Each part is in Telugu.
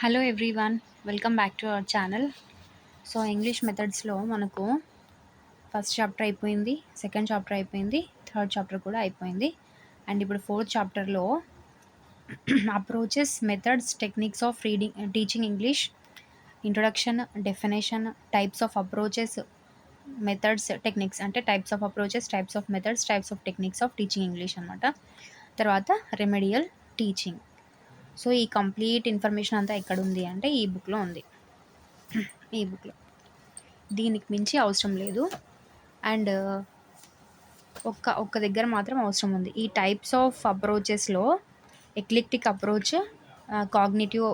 Hello everyone, welcome back to our channel. So English మెథడ్స్లో మనకు ఫస్ట్ చాప్టర్ అయిపోయింది, సెకండ్ చాప్టర్ అయిపోయింది, థర్డ్ చాప్టర్ కూడా అయిపోయింది. అండ్ ఇప్పుడు ఫోర్త్ చాప్టర్లో approaches, methods, techniques of reading teaching English, introduction, definition, types of approaches, methods, techniques అంటే types of approaches, types of methods, types of techniques of teaching English అనమాట. తర్వాత రెమెడియల్ టీచింగ్. సో ఈ కంప్లీట్ ఇన్ఫర్మేషన్ అంతా ఎక్కడ ఉంది అంటే ఈ బుక్లో ఉంది. ఈ బుక్లో దీనికి మించి అవసరం లేదు. అండ్ ఒక్క దగ్గర మాత్రం అవసరం ఉంది. ఈ టైప్స్ ఆఫ్ అప్రోచెస్లో eclectic approach, cognitive,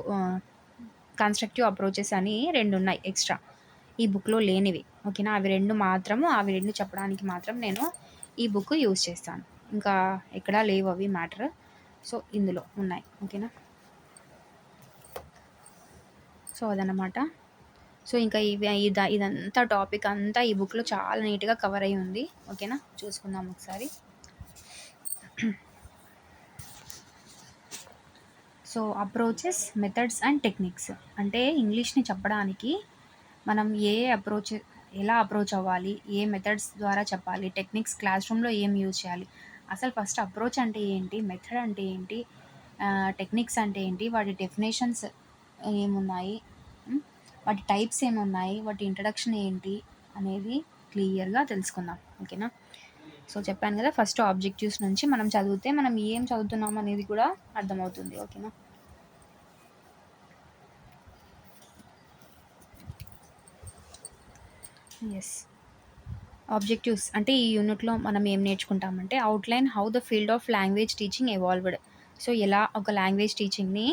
constructive approaches అని రెండు ఉన్నాయి ఎక్స్ట్రా, ఈ బుక్లో లేనివి. ఓకేనా, అవి రెండు చెప్పడానికి మాత్రం నేను ఈ బుక్ యూజ్ చేస్తాను. ఇంకా ఎక్కడా లేవు అవి మ్యాటర్. సో ఇందులో ఉన్నాయి. ఓకేనా, సో అదనమాట. సో ఇంకా ఇదంతా టాపిక్ అంతా ఈ బుక్లో చాలా నీట్గా కవర్ అయి ఉంది. ఓకేనా, చూసుకుందాం ఒకసారి. So approaches, methods and techniques అంటే ఇంగ్లీష్ని చెప్పడానికి మనం ఎలా అప్రోచ్ అవ్వాలి, ఏ మెథడ్స్ ద్వారా చెప్పాలి, టెక్నిక్స్ క్లాస్ రూమ్లో ఏం యూజ్ చేయాలి, అసలు ఫస్ట్ అప్రోచ్ అంటే ఏంటి, మెథడ్ అంటే ఏంటి, టెక్నిక్స్ అంటే ఏంటి, వాటి డెఫినేషన్స్ ఏమున్నాయి, వాటి టైప్స్ ఏమున్నాయి, వాటి ఇంట్రడక్షన్ ఏంటి అనేది క్లియర్గా తెలుసుకుందాం. ఓకేనా, సో చెప్పాను కదా, ఫస్ట్ ఆబ్జెక్టివ్స్ నుంచి మనం చదివితే మనం ఏం చదువుతున్నాం అనేది కూడా అర్థమవుతుంది. ఓకేనా, ఎస్. ఆబ్జెక్టివ్స్ అంటే ఈ యూనిట్లో మనం ఏం నేర్చుకుంటామంటే outline how the field of language teaching evolved. So ఎలా ఒక లాంగ్వేజ్ టీచింగ్ని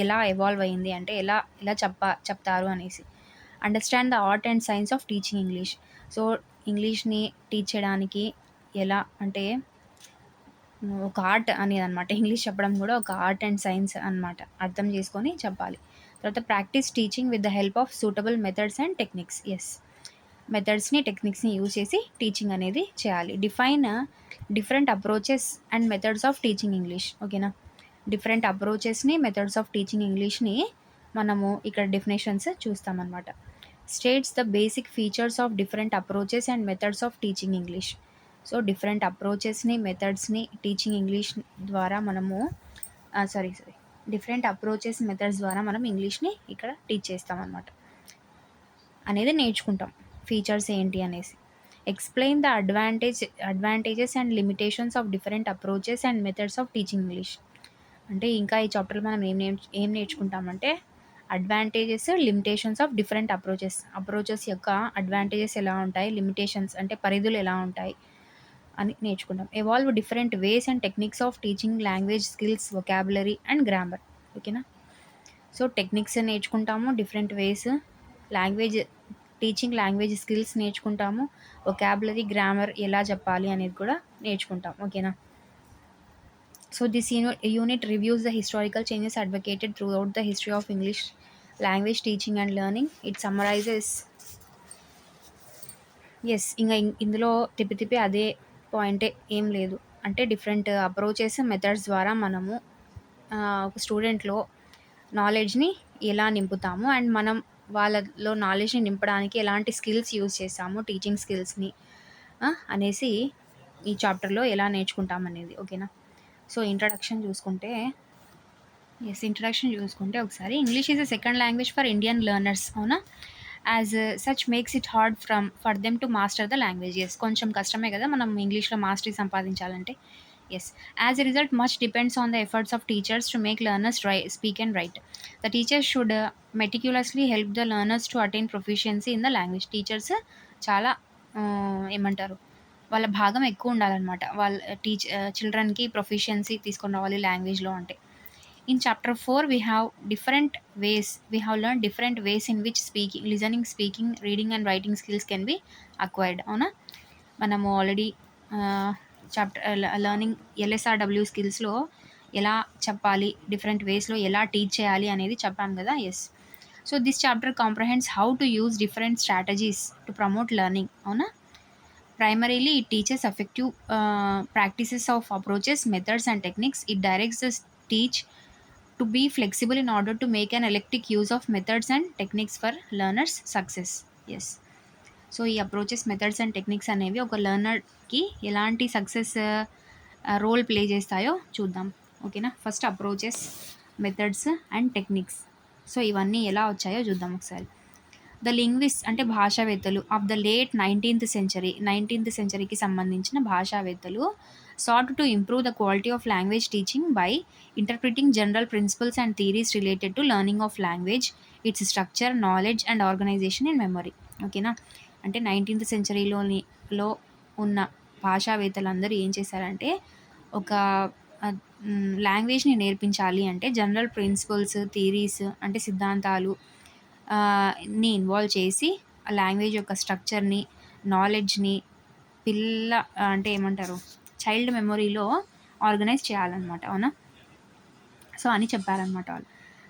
ఎలా ఎవాల్వ్ అయింది అంటే ఎలా ఎలా చెప్తారు అనేసి. Understand the art and science of teaching English. So ఇంగ్లీష్ని టీచ్ చేయడానికి ఎలా అంటే ఒక ఆర్ట్ అనేది అనమాట. ఇంగ్లీష్ చెప్పడం కూడా ఒక ఆర్ట్ అండ్ సైన్స్ అనమాట, అర్థం చేసుకొని చెప్పాలి. తర్వాత practice teaching with the help of suitable methods and techniques. Yes, మెథడ్స్ని, టెక్నిక్స్ని యూజ్ చేసి టీచింగ్ అనేది చేయాలి. Define different approaches and methods of teaching English. ఓకేనా, డిఫరెంట్ అప్రోచెస్ని, మెథడ్స్ ఆఫ్ టీచింగ్ ఇంగ్లీష్ని మనము ఇక్కడ డెఫినేషన్స్ చూస్తామన్నమాట. States the basic features of different approaches and methods of teaching English. So different అప్రోచెస్ని, మెథడ్స్ని టీచింగ్ ఇంగ్లీష్ ద్వారా మనము డిఫరెంట్ అప్రోచెస్, మెథడ్స్ ద్వారా మనం ఇంగ్లీష్ని ఇక్కడ టీచ్ చేస్తామన్నమాట అనేది నేర్చుకుంటాం. ఫీచర్స్ ఏంటి అనేసి. Explain the advantages and limitations of different approaches and methods of teaching English. అంటే ఇంకా ఈ చాప్టర్లో మనం ఏం నేర్చుకుంటామంటే advantages, limitations of different approaches యొక్క అడ్వాంటేజెస్ ఎలా ఉంటాయి, లిమిటేషన్స్ అంటే పరిధులు ఎలా ఉంటాయి అని నేర్చుకుంటాం. Evolve different ways and techniques of teaching language skills, vocabulary and grammar. ఓకేనా, సో టెక్నిక్స్ నేర్చుకుంటాము, డిఫరెంట్ వేస్, లాంగ్వేజ్ స్కిల్స్ నేర్చుకుంటాము, వొకాబులరీ, గ్రామర్ ఎలా చెప్పాలి అనేది కూడా నేర్చుకుంటాం. ఓకేనా, so this unit reviews the historical changes advocated throughout the history of English language teaching and learning. It summarizes. Yes, ఇంకా ఇందులో తిప్పి అదే పాయింటే, ఏం లేదు. అంటే డిఫరెంట్ అప్రోచెస్, మెథడ్స్ ద్వారా మనము ఒక స్టూడెంట్లో నాలెడ్జ్ని ఎలా నింపుతాము అండ్ మనం వాళ్ళలో నాలెడ్జ్ని నింపడానికి ఎలాంటి స్కిల్స్ యూజ్ చేస్తాము, టీచింగ్ స్కిల్స్ని అనేసి ఈ చాప్టర్లో ఎలా నేర్చుకుంటాం అనేది. ఓకేనా, సో ఇంట్రడక్షన్ చూసుకుంటే ఒకసారి English is a second language for Indian learners. అవునా, as such makes it hard for them to master the language. Yes, కొంచెం కష్టమే కదా మనం ఇంగ్లీష్లో మాస్టరీ సంపాదించాలంటే. Yes, as a result much depends on the efforts of teachers to make learners speak and write. The teachers should meticulously help the learners to attain proficiency in the language. Teachers చాలా ఏమంటారు, వాళ్ళ భాగం ఎక్కువ ఉండాలన్నమాట. వాళ్ళ చిల్డ్రన్కి ప్రొఫిషియన్సీ తీసుకొని రావాలి లాంగ్వేజ్లో అంటే. In chapter 4, we have learned different ways in which listening, speaking, reading and writing skills can be acquired. అవునా, మనము ఆల్రెడీ లర్నింగ్ LSRW స్కిల్స్లో ఎలా చెప్పాలి, డిఫరెంట్ వేస్లో ఎలా టీచ్ చేయాలి అనేది చెప్పాం కదా. Yes, so this chapter comprehends how to use different strategies to promote learning. అవునా, primarily it teaches effective practices of approaches, methods and techniques. It directs the teach to be flexible in order to make an electric use of methods and techniques for learners success. Yes. So ఈ అప్రోచెస్, మెథడ్స్ అండ్ టెక్నిక్స్ అనేవి ఒక లెర్నర్కి ఎలాంటి సక్సెస్ రోల్ ప్లే చేస్తాయో చూద్దాం. ఓకేనా. First approaches, methods and techniques. So ఇవన్నీ ఎలా వచ్చాయో చూద్దాం ఒకసారి. ద లింగ్విస్ట్ అంటే భాషావేత్తలు ఆఫ్ ద లేట్ 19th సెంచరీకి సంబంధించిన భాషావేత్తలు sought to improve the quality of language teaching by interpreting general principles and theories related to learning of language, its structure, knowledge and organization in memory. ఓకేనా. అంటే 19th సెంచరీలోని లో ఉన్న భాషావేత్తలందరూ ఏం చేశారంటే ఒక లాంగ్వేజ్ని నేర్పించాలి అంటే జనరల్ ప్రిన్సిపల్స్, థియరీస్ అంటే సిద్ధాంతాలు ని ఇన్వాల్వ్ చేసి ఆ లాంగ్వేజ్ యొక్క స్ట్రక్చర్ని, నాలెడ్జ్ని అంటే ఏమంటారు, చైల్డ్ మెమొరీలో ఆర్గనైజ్ చేయాలన్నమాట. అవునా. సో అని చెప్పారనమాట వాళ్ళు.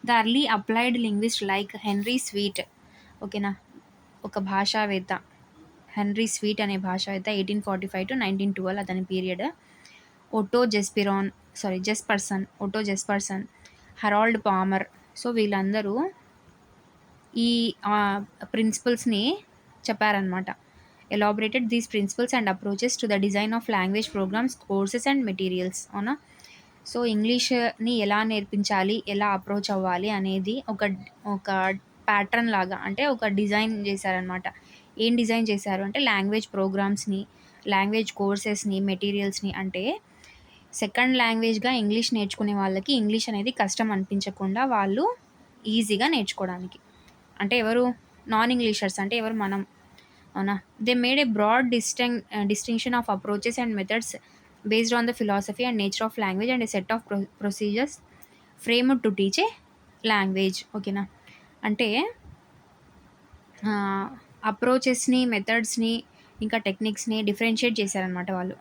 The early applied linguist like henry sweet. ఓకేనా. ఒక భాషావేత్త హెన్రీ స్వీట్ అనే భాషావేత్త 1845 to 1912 అతని period. Otto Jespersen, Harold Palmer. So వీళ్ళందరూ ఈ ప్రిన్సిపల్స్ని చెప్పారనమాట. Elaborated these principles and approaches to the design of language programs, courses and materials. అవునా. సో ఇంగ్లీష్ని ఎలా నేర్పించాలి, ఎలా అప్రోచ్ అవ్వాలి అనేది ఒక ప్యాటర్న్ లాగా, అంటే ఒక డిజైన్ చేశారనమాట. ఏం డిజైన్ చేశారు అంటే లాంగ్వేజ్ ప్రోగ్రామ్స్ని, లాంగ్వేజ్ కోర్సెస్ని, మెటీరియల్స్ని. అంటే సెకండ్ లాంగ్వేజ్గా ఇంగ్లీష్ నేర్చుకునే వాళ్ళకి ఇంగ్లీష్ అనేది కష్టం అనిపించకుండా వాళ్ళు ఈజీగా నేర్చుకోవడానికి. అంటే ఎవరు నాన్ ఇంగ్లీషర్స్ అంటే ఎవరు, మనం. అవునా. They made a broad distinction of approaches and methods based on the philosophy and nature of language and a set of procedures framed to teach a language. ఓకేనా. అంటే అప్రోచెస్ని, మెథడ్స్ని ఇంకా టెక్నిక్స్ని డిఫరెన్షియేట్ చేశారనమాట వాళ్ళు.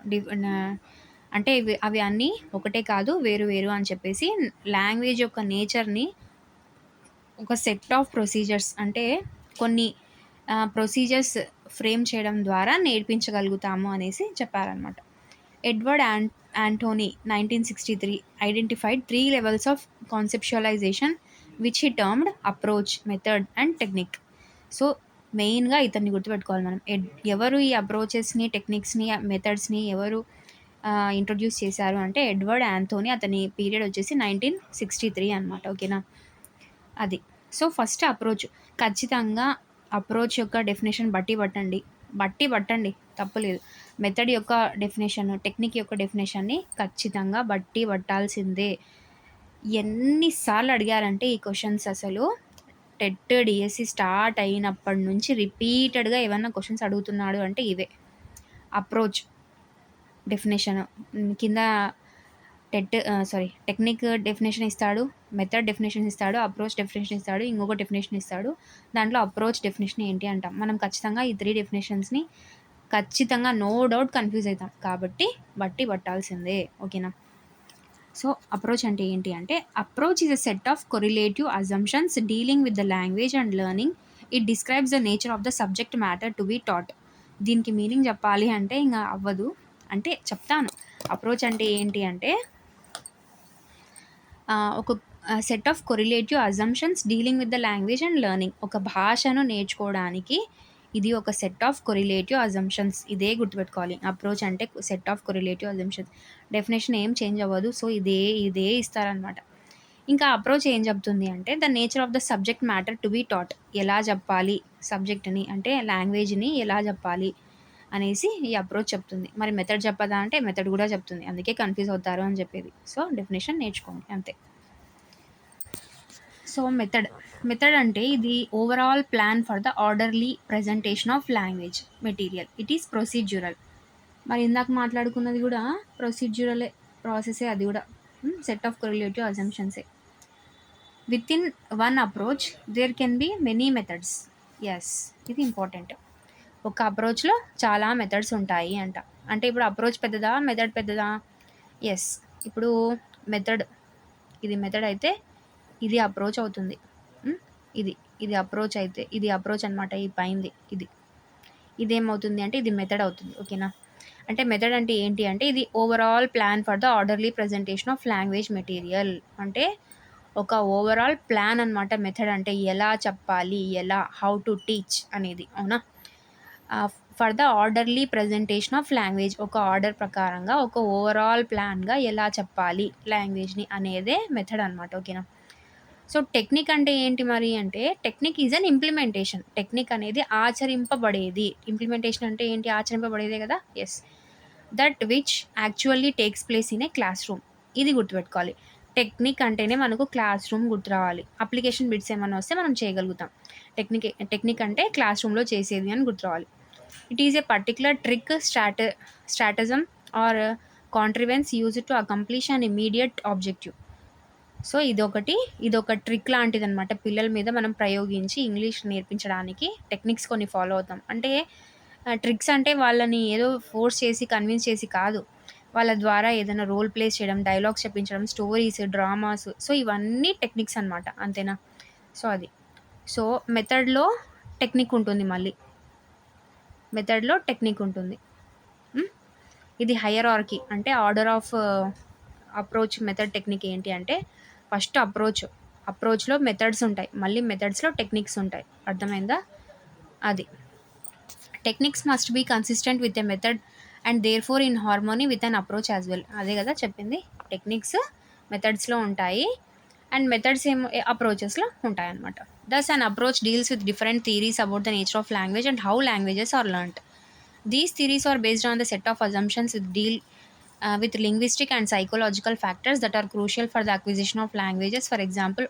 అంటే అవి అన్నీ ఒకటే కాదు, వేరు వేరు అని చెప్పేసి లాంగ్వేజ్ యొక్క నేచర్ని ఒక సెట్ ఆఫ్ ప్రొసీజర్స్ అంటే కొన్ని ప్రొసీజర్స్ ఫ్రేమ్ చేయడం ద్వారా నేర్పించగలుగుతాము అనేసి చెప్పారనమాట. Edward Anthony 1963 identified 3 levels of conceptualization which he termed approach, method and technique. So మెయిన్గా ఇతన్ని గుర్తుపెట్టుకోవాలి మనం. ఎవరు ఈ అప్రోచెస్ని, టెక్నిక్స్ని, మెథడ్స్ని ఎవరు ఇంట్రొడ్యూస్ చేశారు అంటే ఎడ్వర్డ్ ఆంటోనీ. అతని పీరియడ్ వచ్చేసి 1963 అనమాట. ఓకేనా. అది. So first approach. ఖచ్చితంగా అప్రోచ్ యొక్క డెఫినేషన్ బట్టి పట్టండి, తప్పులేదు. మెథడ్ యొక్క డెఫినేషన్, టెక్నిక్ యొక్క డెఫినేషన్ని ఖచ్చితంగా బట్టి పట్టాల్సిందే. ఎన్నిసార్లు అడిగారంటే ఈ క్వశ్చన్స్ అసలు టెట్, డిఎస్సి స్టార్ట్ అయినప్పటి నుంచి రిపీటెడ్గా ఏమన్నా క్వశ్చన్స్ అడుగుతున్నాడు అంటే ఇవే. అప్రోచ్ డెఫినేషన్ కింద టెక్నిక్ డెఫినేషన్ ఇస్తాడు, మెథడ్ డెఫినేషన్ ఇస్తాడు, అప్రోచ్ డెఫినేషన్ ఇస్తాడు, ఇంకొక డెఫినేషన్ ఇస్తాడు. దాంట్లో అప్రోచ్ డెఫినేషన్ ఏంటి అంటాం. మనం ఖచ్చితంగా ఈ 3 డెఫినేషన్స్ని ఖచ్చితంగా నో డౌట్ కన్ఫ్యూజ్ అవుతాం కాబట్టి బట్టి పట్టాల్సిందే. ఓకేనా. సో అప్రోచ్ అంటే ఏంటి అంటే approach is a set of correlative assumptions dealing with the language and learning. It describes the nature of the subject matter to be taught. దీనికి మీనింగ్ చెప్పాలి అంటే ఇంకా అవ్వదు, అంటే చెప్తాను. అప్రోచ్ అంటే ఏంటి అంటే ఒక set of correlative assumptions dealing with the language and learning. ఒక భాషను నేర్చుకోవడానికి ఇది ఒక సెట్ ఆఫ్ కొరిలేటివ్ అజంప్షన్స్. ఇదే గుర్తుపెట్టుకోవాలి. అప్రోచ్ అంటే set of correlative assumptions. Definition ఏం చేంజ్ అవ్వదు. సో ఇదే ఇస్తారనమాట. ఇంకా అప్రోచ్ ఏం చెప్తుంది అంటే the nature of the subject matter to be taught. ఎలా చెప్పాలి సబ్జెక్ట్ని, అంటే లాంగ్వేజ్ని ఎలా చెప్పాలి అనేసి ఈ అప్రోచ్ చెప్తుంది. మరి మెథడ్ చెప్పదా అంటే మెథడ్ కూడా చెప్తుంది. అందుకే కన్ఫ్యూజ్ అవుతారు అని చెప్పేది. సో డెఫినేషన్ నేర్చుకోండి అంతే. సో మెథడ్ అంటే ఇది overall plan for the orderly presentation of language material. It is procedural. మరి ఇందాక మాట్లాడుకున్నది కూడా ప్రొసీడ్యూరలే, ప్రాసెసే అది కూడా. సెట్ ఆఫ్ కొరిలేటివ్ అజంప్షన్సే. Within one approach there can be many methods. Yes, ఇది ఇంపార్టెంట్. ఒక అప్రోచ్లో చాలా మెథడ్స్ ఉంటాయి అంట. అంటే ఇప్పుడు అప్రోచ్ పెద్దదా, మెథడ్ పెద్దదా? ఎస్. ఇప్పుడు ఇది మెథడ్ అయితే ఇది అప్రోచ్ అవుతుంది. ఇది అప్రోచ్ అయితే ఇది అప్రోచ్ అనమాట. ఈ పైంది ఇదేమవుతుంది అంటే ఇది మెథడ్ అవుతుంది. ఓకేనా. అంటే మెథడ్ అంటే ఏంటి అంటే ఇది overall plan for the orderly presentation of language material. అంటే ఒక ఓవరాల్ ప్లాన్ అనమాట. మెథడ్ అంటే ఎలా చెప్పాలి, హౌ టు టీచ్ అనేది. అవునా? For the orderly presentation of language, ఒక ఆర్డర్ ప్రకారంగా ఒక ఓవరాల్ ప్లాన్గా ఎలా చెప్పాలి లాంగ్వేజ్ని అనేదే మెథడ్ అనమాట. ఓకేనా? సో టెక్నిక్ అంటే ఏంటి మరి అంటే, technique is an implementation. Technique అనేది ఆచరింపబడేది. ఇంప్లిమెంటేషన్ అంటే ఏంటి? ఆచరింపబడేదే కదా. Yes, that which actually takes place in a classroom. ఇది గుర్తుపెట్టుకోవాలి. టెక్నిక్ అంటేనే మనకు క్లాస్ రూమ్ గుర్తు రావాలి. అప్లికేషన్ బిట్స్ ఏమైనా వస్తే మనం చేయగలుగుతాం. టెక్నిక్ అంటే క్లాస్ రూమ్లో చేసేది అని గుర్తు రావాలి. It is a particular trick, stratagem or contrivance use to accomplish an immediate objective. So ఇదొక ట్రిక్ లాంటిదనమాట. పిల్లల మీద మనం ప్రయోగించి ఇంగ్లీష్ నేర్పించడానికి టెక్నిక్స్ కొన్ని ఫాలో అవుతాం. అంటే ట్రిక్స్ అంటే వాళ్ళని ఏదో ఫోర్స్ చేసి, కన్విన్స్ చేసి కాదు. వాళ్ళ ద్వారా ఏదైనా రోల్ ప్లేస్ చేయడం, డైలాగ్స్ చెప్పించడం, స్టోరీస్, డ్రామాస్, సో ఇవన్నీ టెక్నిక్స్ అనమాట. అంతేనా? సో అది. సో మెథడ్‌లో టెక్నిక్ ఉంటుంది మళ్ళీ. మెథడ్‌లో టెక్నిక్ ఉంటుంది. హ్మ్. ఇది హైయరార్కీ అంటే order of approach method technique ఏంటి అంటే, ఫస్ట్ అప్రోచ్‌లో మెథడ్స్ ఉంటాయి. మళ్ళీ మెథడ్స్‌లో టెక్నిక్స్ ఉంటాయి. అర్థమైందా? అది. Techniques must be consistent with a method and therefore in harmony with an approach as well. అదే కదా చెప్పింది. టెక్నిక్స్ మెథడ్స్‌లో ఉంటాయి అండ్ మెథడ్స్ ఏమో అప్రోచెస్‌లో ఉంటాయన్నమాట. Thus an approach deals with different theories about the nature of language and how languages are learned. These theories are based on the set of assumptions with deal with linguistic and psychological factors that are crucial for the acquisition of languages. For example,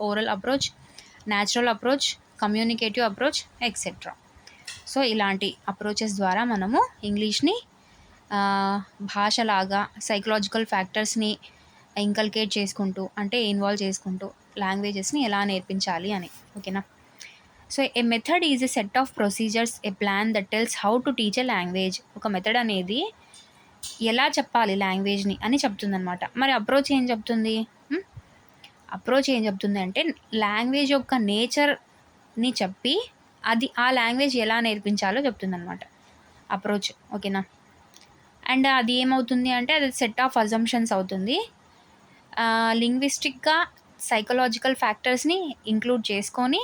oral approach, natural approach, communicative approach, etc. So ఇలాంటి అప్రోచెస్ ద్వారా మనము ఇంగ్లీష్ని భాషలాగా సైకలాజికల్ ఫ్యాక్టర్స్ని ఇంకల్కేట్ చేసుకుంటూ, అంటే ఇన్వాల్వ్ చేసుకుంటూ లాంగ్వేజెస్ని ఎలా నేర్పించాలి అని. ఓకేనా? So A method is a set of procedures, A plan that tells how to teach a language. ఒక మెథడ్ అనేది ఎలా చెప్పాలి లాంగ్వేజ్ని అని చెప్తుందనమాట. మరి అప్రోచ్ ఏం చెప్తుంది? అప్రోచ్ ఏం చెప్తుంది అంటే, లాంగ్వేజ్ యొక్క నేచర్ని చెప్పి అది ఆ లాంగ్వేజ్ ఎలా నేర్పించాలో చెప్తుందనమాట అప్రోచ్. ఓకేనా? అండ్ అది ఏమవుతుంది అంటే, అది సెట్ ఆఫ్ అజంప్షన్స్ అవుతుంది. లింగ్విస్టిక్గా సైకలాజికల్ ఫ్యాక్టర్స్ని ఇంక్లూడ్ చేసుకొని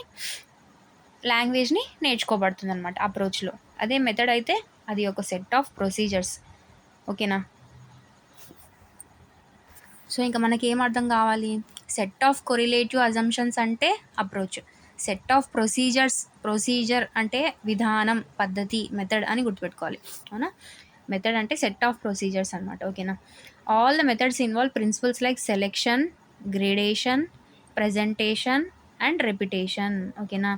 లాంగ్వేజ్ని నేర్చుకోబడుతుంది అనమాట అప్రోచ్లో. అదే మెథడ్ అయితే అది ఒక సెట్ ఆఫ్ ప్రొసీజర్స్. ఓకేనా? సో ఇంకా మనకి ఏం అర్థం కావాలి? సెట్ ఆఫ్ కొరిలేటివ్ అజంప్షన్స్ అంటే అప్రోచ్. సెట్ ఆఫ్ ప్రొసీజర్ అంటే విధానం, పద్ధతి, మెథడ్ అని గుర్తుపెట్టుకోవాలి. అవునా? మెథడ్ అంటే సెట్ ఆఫ్ ప్రొసీజర్స్ అనమాట. ఓకేనా? All the methods involve principles like selection, gradation, presentation and repetition. ఓకేనా?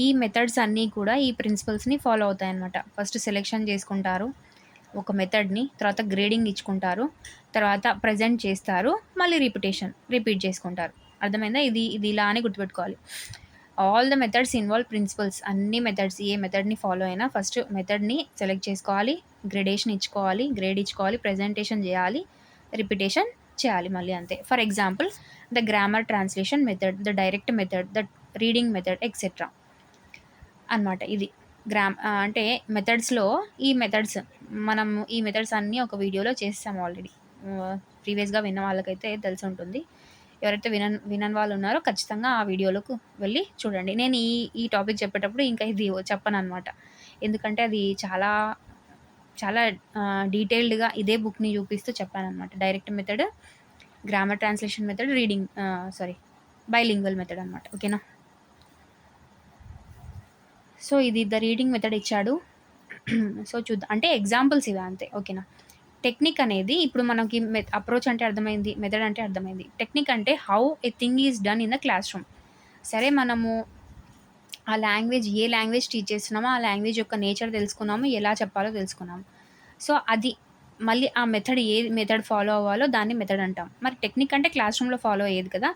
ఈ మెథడ్స్ అన్నీ కూడా ఈ ప్రిన్సిపల్స్ని ఫాలో అవుతాయన్నమాట. ఫస్ట్ సెలెక్షన్ చేసుకుంటారు ఒక మెథడ్ని, తర్వాత గ్రేడింగ్ ఇచ్చుకుంటారు, తర్వాత ప్రజెంట్ చేస్తారు, మళ్ళీ రిపీట్ చేసుకుంటారు. అర్థమైందా? ఇది ఇలా అని గుర్తుపెట్టుకోవాలి. All the methods involve principles. అన్ని మెథడ్స్ ఏ మెథడ్ని ఫాలో అయినా ఫస్ట్ మెథడ్ని సెలెక్ట్ చేసుకోవాలి, గ్రేడేషన్ ఇచ్చుకోవాలి, గ్రేడ్ ఇచ్చుకోవాలి, ప్రజెంటేషన్ చేయాలి, రిపిటేషన్ చేయాలి మళ్ళీ. అంతే. For example the grammar translation method, the direct method, the reading method etcetera అనమాట. ఇది అంటే మెథడ్స్లో మనం ఈ మెథడ్స్ అన్నీ ఒక వీడియోలో చేసాము ఆల్రెడీ. ప్రీవియస్గా విన్న వాళ్ళకైతే తెలిసి ఉంటుంది. ఎవరైతే వినని వాళ్ళు ఉన్నారో ఖచ్చితంగా ఆ వీడియోలోకి వెళ్ళి చూడండి. నేను ఈ టాపిక్ చెప్పేటప్పుడు ఇంకా ఇది చెప్పను అనమాట. ఎందుకంటే అది చాలా చాలా డీటెయిల్డ్గా ఇదే బుక్ని చూపిస్తూ చెప్పానమాట. Direct method, grammar translation method, bilingual method అనమాట. ఓకేనా? సో ఇది ద రీడింగ్ మెథడ్ ఇచ్చాడు. సో చూద్దాం. అంటే ఎగ్జాంపుల్స్ ఇవే అంతే. ఓకేనా? టెక్నిక్ అనేది ఇప్పుడు మనకి అప్రోచ్ అంటే అర్థమైంది, మెథడ్ అంటే అర్థమైంది. టెక్నిక్ అంటే how a thing is done in the class room. సరే, మనము ఆ లాంగ్వేజ్ ఏ లాంగ్వేజ్ టీచ్ చేస్తున్నామో ఆ లాంగ్వేజ్ యొక్క నేచర్ తెలుసుకున్నాము, ఎలా చెప్పాలో తెలుసుకున్నాము. సో అది మళ్ళీ ఆ మెథడ్ ఫాలో అవ్వాలో దాన్ని మెథడ్ అంటాం. మరి టెక్నిక్ అంటే క్లాస్ రూమ్లో ఫాలో అయ్యేది కదా.